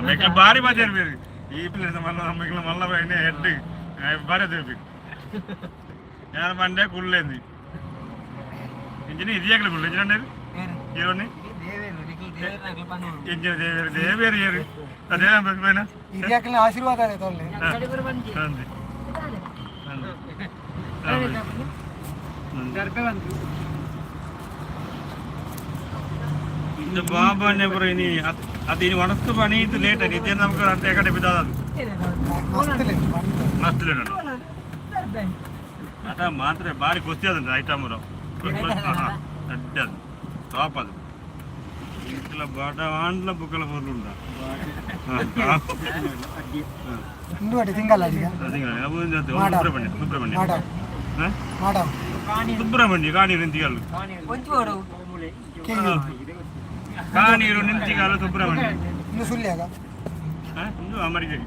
మీకు భారీ బజారు మీరు ఈ ప్లేస్ మళ్ళీ మీకు మళ్ళీ పైన హెడ్ భారీ తెలిపి ഞാൻ പണ്ടേ കുള്ളേന്തി ఇంజిని ఇది ఎక్కడ కుళ్ళు ఇంజిన్ అనేది హీరోని ఇంజిన్ దేవేరు ఏరు అదే పోయినా ఇది ఎక్కడ ఆశీర్వాదాలు ಬಾಬಾನೆ ಬರೋ ಇನಿ ಅದು ಇನ್ನು ಒಣಸ್ತು ಪಣಿ ಇದು ಲೇಟ್ ಆಗಿ ಇದೇನು ನಮ್ಗೆ ಅಂತ ಯಾಕಡೆ ಬಿದ್ದಾದ ಮಸ್ತ್ ಅದ ಮಾತ್ರ ಭಾರಿ ಖುಷಿ ಅದ ಐಟಮ್ ಅಡ್ಡ ಅದು ಟಾಪ್ ಅದು ఇంట్లో బాట వాంట్లో బుక్కల పొర్లు ఉంటా సుబ్రహ్మణ్య కానీరు నింతిగాళ్ళు కానీరు నింతిగాళ్ళు సుబ్రహ్మణ్య అమరికి